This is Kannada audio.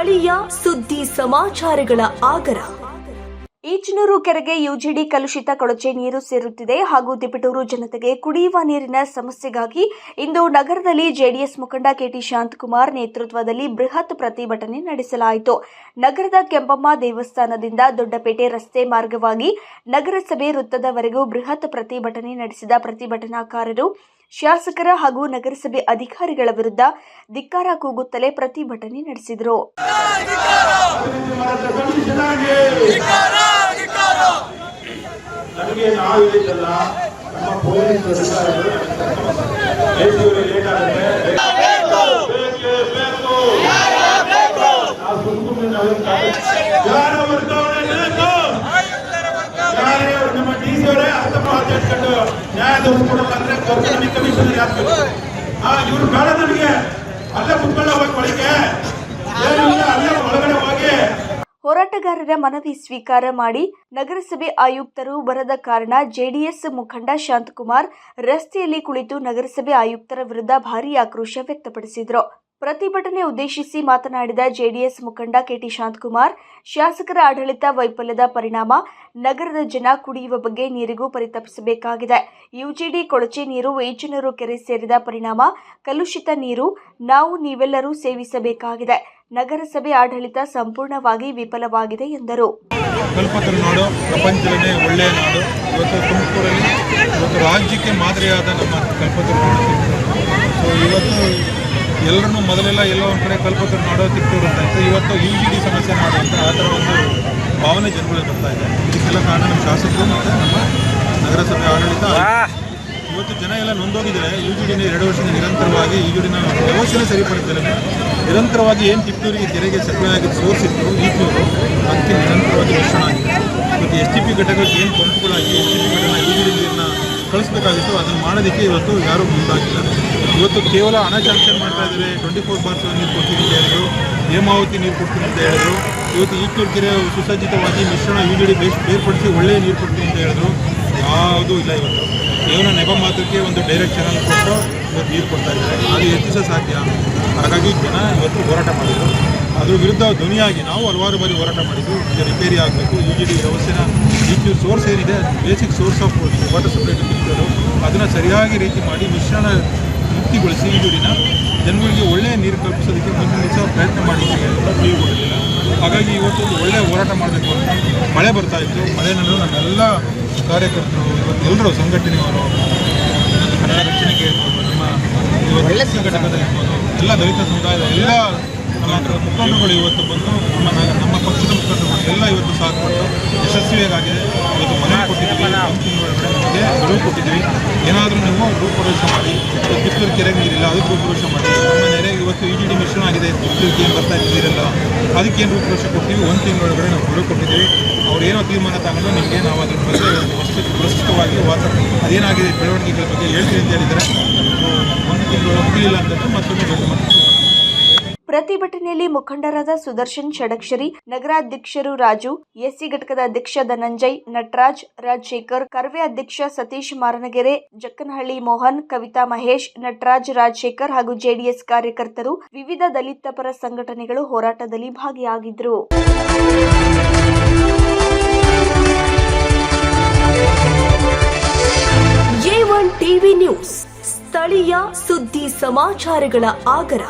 ಸ್ಥಳೀಯ ಸುದ್ದಿ ಸಮಾಚಾರಗಳ ಆಗರ. ಈಚನೂರು ಕೆರೆಗೆ ಯುಜಿಡಿ ಕಲುಷಿತ ಕೊಳಚೆ ನೀರು ಸೇರುತ್ತಿದೆ ಹಾಗೂ ತಿಪಟೂರು ಜನತೆಗೆ ಕುಡಿಯುವ ನೀರಿನ ಸಮಸ್ಯೆಗಾಗಿ ಇಂದು ನಗರದಲ್ಲಿ ಜೆಡಿಎಸ್ ಮುಖಂಡ ಕೆಟಿ ಶಾಂತಕುಮಾರ್ ನೇತೃತ್ವದಲ್ಲಿ ಬೃಹತ್ ಪ್ರತಿಭಟನೆ ನಡೆಸಲಾಯಿತು. ನಗರದ ಕೆಂಪಮ್ಮ ದೇವಸ್ಥಾನದಿಂದ ದೊಡ್ಡಪೇಟೆ ರಸ್ತೆ ಮಾರ್ಗವಾಗಿ ನಗರಸಭೆ ವೃತ್ತದವರೆಗೂ ಬೃಹತ್ ಪ್ರತಿಭಟನೆ ನಡೆಸಿದ ಪ್ರತಿಭಟನಾಕಾರರು ಶಾಸಕರ ಹಾಗೂ ನಗರಸಭೆ ಅಧಿಕಾರಿಗಳ ವಿರುದ್ಧ ಧಿಕ್ಕಾರ ಕೂಗುತ್ತಲೇ ಪ್ರತಿಭಟನೆ ನಡೆಸಿದರು. ನಮ್ಮ ಡಿಸಿ ಅವರೇ ಅರ್ಥ ಮಾತಾಡ್ಕೊಂಡು ನ್ಯಾಯ ತೋರಿಸ್ಕೊಡಲ್ಲ ಕಮಿಷನರ್ ಯಾರು ಇವ್ರು ಬೇಡ ನನಗೆ ಅಲ್ಲೇ ಕುತ್ಕೊಳ್ಳ ಹೋಗಿ ಒಳಗೆ ಅಲ್ಲೇ ಒಳಗಡೆ ಹೋಗಿ. ಹೋರಾಟಗಾರರ ಮನವಿ ಸ್ವೀಕಾರ ಮಾಡಿ ನಗರಸಭೆ ಆಯುಕ್ತರು ಬರದ ಕಾರಣ ಜೆಡಿಎಸ್ ಮುಖಂಡ ಶಾಂತಕುಮಾರ್ ರಸ್ತೆಯಲ್ಲಿ ಕುಳಿತು ನಗರಸಭೆ ಆಯುಕ್ತರ ವಿರುದ್ಧ ಭಾರೀ ಆಕ್ರೋಶ ವ್ಯಕ್ತಪಡಿಸಿದರು. ಪ್ರತಿಭಟನೆ ಉದ್ದೇಶಿಸಿ ಮಾತನಾಡಿದ ಜೆಡಿಎಸ್ ಮುಖಂಡ ಕೆಟಿ ಶಾಂತಕುಮಾರ್, ಶಾಸಕರ ಆಡಳಿತ ವೈಫಲ್ಯದ ಪರಿಣಾಮ ನಗರದ ಜನ ಕುಡಿಯುವ ಬಗ್ಗೆ ನೀರಿಗೂ ಪರಿತಪಿಸಬೇಕಾಗಿದೆ. ಯುಜಿಡಿ ಕೊಳಚೆ ನೀರು ಈಚನೂರು ಕೆರೆ ಸೇರಿದ ಪರಿಣಾಮ ಕಲುಷಿತ ನೀರು ನೀವೆಲ್ಲರೂ ಸೇವಿಸಬೇಕಾಗಿದೆ. ನಗರಸಭೆ ಆಡಳಿತ ಸಂಪೂರ್ಣವಾಗಿ ವಿಫಲವಾಗಿದೆ ಎಂದರು. ಕಲ್ಪತರು ನಾಡು ಪ್ರಪಂಚದಲ್ಲೇ ಒಳ್ಳೆಯ ನಾಡು. ಇವತ್ತು ತುಮಕೂರಲ್ಲಿ ಇವತ್ತು ರಾಜ್ಯಕ್ಕೆ ಮಾದರಿಯಾದ ನಮ್ಮ ಕಲ್ಪತರು ನಾಡು. ಸೊ ಇವತ್ತು ಎಲ್ಲರನ್ನೂ ಮೊದಲೆಲ್ಲ ಎಲ್ಲೋ ಒಂದು ಕಡೆ ಕಲ್ಪತರು ನಾಡು ತಿಕ್ತೂರು ಅಂತ ಇತ್ತು. ಇವತ್ತು ಯುಜಿಡಿ ಸಮಸ್ಯೆ ನಾಡು ಅಂತ ಆ ಥರ ಒಂದು ಭಾವನೆ ಜನಗಳಿಗೆ ಬರ್ತಾ ಇದೆ. ಇದಕ್ಕೆಲ್ಲ ಕಾರಣ ನಮ್ಮ ಶಾಸಕರು ಮತ್ತು ನಮ್ಮ ನಗರಸಭೆ ಆಡಳಿತ. ಇವತ್ತು ಜನ ಎಲ್ಲ ನೊಂದೋಗಿದ್ದಾರೆ. ಯುಜಿಡಿನ 2 ವರ್ಷದಿಂದ ನಿರಂತರವಾಗಿ ಯುಜಿಡಿನ ವ್ಯವಸ್ಥೆನೇ ಸರಿಪಡಿಸಿದ್ದಾರೆ. ನಿರಂತರವಾಗಿ ಏನು ತಿಪ್ಟೂರಿಗೆ ಕೆರೆಗೆ ಸಪ್ಲೈ ಆಗಿದ್ದು ಸೋರ್ಸ್ ಇತ್ತು ಈಚೂರು ಅದಕ್ಕೆ ನಿರಂತರವಾಗಿ ಮಿಶ್ರಣ ಆಗಿದೆ. ಇವತ್ತು STP ಘಟಕಕ್ಕೆ ಏನು ಪಂಪ್ಗಳಾಗಿ STP ಘಟಕ ಯುಜಿಡಿ ನೀರನ್ನ ಕಳಿಸ್ಬೇಕಾಗಿತ್ತು ಅದನ್ನು ಮಾಡೋದಕ್ಕೆ ಇವತ್ತು ಯಾರೂ ಮುಂದಾಗಿಲ್ಲ. ಇವತ್ತು ಕೇವಲ ಹಣ ಸ್ಯಾಂಕ್ಷನ್ ಮಾಡ್ತಾ ಇದ್ದಾರೆ. 24/7 ನೀರು ಕೊಡ್ತೀನಿ ಅಂತ ಹೇಳಿದ್ರು, ಹೇಮಾವತಿ ನೀರು ಕೊಡ್ತೀನಿ ಅಂತ ಹೇಳಿದ್ರು. ಇವತ್ತು ಈಚೂರು ಕೆರೆ ಸುಸಜ್ಜಿತವಾಗಿ ಮಿಶ್ರಣ ಯುಜಿಡಿ ಬೇರ್ಪಡಿಸಿ ಒಳ್ಳೆಯ ನೀರು ಕೊಡ್ತೀನಿ ಅಂತ ಹೇಳಿದ್ರು. ಯಾವುದೂ ಇಲ್ಲ. ಇವತ್ತು ಕೇವಲ ನೆಪ ಮಾತ್ರಕ್ಕೆ ಒಂದು ಡೈರೆಕ್ಟ್ ಚಾನಲ್ ಕೊಟ್ಟು ಇವತ್ತು ನೀರು ಕೊಡ್ತಾ ಇದ್ದಾರೆ. ಅದು ಹೆಚ್ಚಿಸ ಸಾಧ್ಯ. ಹಾಗಾಗಿ ಜನ ಇವತ್ತು ಹೋರಾಟ ಮಾಡಿದರು. ಅದ್ರ ವಿರುದ್ಧ ಧ್ವನಿಯಾಗಿ ನಾವು ಹಲವಾರು ಬಾರಿ ಹೋರಾಟ ಮಾಡಿದ್ದು. ಈಗ ರಿಪೇರಿ ಆಗಬೇಕು. ಯುಜಿಡಿ ವ್ಯವಸ್ಥೆನ ಈಚೂರು ಸೋರ್ಸ್ ಏನಿದೆ basic source of water supply to Tiptur ಅದನ್ನು ಸರಿಯಾಗಿ ರೀತಿ ಮಾಡಿ ಮಿಶ್ರಣ ಮುಕ್ತಿಗೊಳಿಸಿ ಯುಜಿಡಿನ ಜನಗಳಿಗೆ ಒಳ್ಳೆಯ ನೀರು ಕಲ್ಪಿಸೋದಕ್ಕೆ ಮುಂದಿನ ದಿವಸ ಪ್ರಯತ್ನ ಮಾಡಿ ನೀರು ಕೊಡಲಿಲ್ಲ. ಹಾಗಾಗಿ ಇವತ್ತು ಒಂದು ಒಳ್ಳೆಯ ಹೋರಾಟ ಮಾಡಬೇಕು ಅಂತ ಮಳೆ ಬರ್ತಾ ಇತ್ತು. ಮಳೆನಲ್ಲೂ ನಮ್ಮೆಲ್ಲ ಕಾರ್ಯಕರ್ತರು ಇವತ್ತು ಎಲ್ಲರೂ ಸಂಘಟನೆಯವರು ಕನ್ನಡ ರಕ್ಷಣೆಗೆ ಇರ್ಬೋದು, ನಮ್ಮ ಇವತ್ತು ಘಟಕದಲ್ಲಿರ್ಬೋದು, ಎಲ್ಲ ದಲಿತ ಸಮುದಾಯದ ಎಲ್ಲ ಮುಖಂಡರುಗಳು ಇವತ್ತು ಬಂದು ನಮ್ಮ ಪಕ್ಷದ ಮುಖಂಡರುಗಳು ಎಲ್ಲ ಇವತ್ತು ಸಾಥ್ ಕೊಟ್ಟು ಯಶಸ್ವಿಯಾಗಿದೆ. ಇವತ್ತು ಮನೆ ಕೊಟ್ಟಿದ್ದೀವಿ. 1 ತಿಂಗಳೊಳಗಡೆ ನಮಗೆ ಗಡುವು ಕೊಟ್ಟಿದ್ದೀವಿ. ಏನಾದರೂ ನೀವು ರೂಪುರೇಷ ಮಾಡಿ. ತಿಪ್ಟೂರು ಕೆರೆಗೆ ನೀರಿಲ್ಲ, ಅದಕ್ಕೆ ರೂಪುರೇಷ ಮಾಡಿ. ನಮ್ಮ ನೆರೆಗೆ ಇವತ್ತು ಯುಜಿಡಿ ಮಿಶ್ರಣ ಆಗಿದೆ. ತಿಪ್ಟೂರಿಗೆ ಏನು ಬರ್ತಾ ಇತ್ತು ನೀರೆಲ್ಲ, ಅದಕ್ಕೇನು ರೂಪುರೇಷ ಕೊಡ್ತೀವಿ. 1 ತಿಂಗಳೊಳಗಡೆ ನಾವು ಗಡುವು ಕೊಟ್ಟಿದ್ದೀವಿ. ಅವ್ರೇನೋ ತೀರ್ಮಾನ ತಗೊಂಡು ನಿಮಗೆ ನಾವು ಅದ್ರ ಬಗ್ಗೆ ಪ್ರಸ್ತುತವಾಗಿ ಅದೇನಾಗಿದೆ ಬೆಳವಣಿಗೆಗಳ ಬಗ್ಗೆ ಹೇಳ್ತೀವಿ ಅಂತ ಹೇಳಿದರೆ 1 ತಿಂಗಳೊಳಗೆ ಮುಗಿಲಿಲ್ಲ ಅಂತಂದ್ರೆ ಮತ್ತೊಮ್ಮೆ ದೊಡ್ಡ ಮಟ್ಟಕ್ಕೆ. ಪ್ರತಿಭಟನೆಯಲ್ಲಿ ಮುಖಂಡರಾದ ಸುದರ್ಶನ್ ಷಡಕ್ಷರಿ, ನಗರಾಧ್ಯಕ್ಷರು ರಾಜು, ಎಸ್ಸಿ ಘಟಕದ ಅಧ್ಯಕ್ಷ ಧನಂಜಯ್, ನಟರಾಜ್, ರಾಜಶೇಖರ್, ಕರ್ವೆ ಅಧ್ಯಕ್ಷ ಸತೀಶ್ ಮಾರನಗೆರೆ, ಜಕ್ಕನಹಳ್ಳಿ ಮೋಹನ್, ಕವಿತಾ ಮಹೇಶ್, ನಟರಾಜ್, ರಾಜಶೇಖರ್ ಹಾಗೂ ಜೆಡಿಎಸ್ ಕಾರ್ಯಕರ್ತರು, ವಿವಿಧ ದಲಿತ ಪರ ಸಂಘಟನೆಗಳು ಹೋರಾಟದಲ್ಲಿ ಭಾಗಿಯಾಗಿದ್ದರು. A1 ಟಿವಿ ನ್ಯೂಸ್, ಸ್ಥಳೀಯ ಸುದ್ದಿ ಸಮಾಚಾರಗಳ ಆಗರ.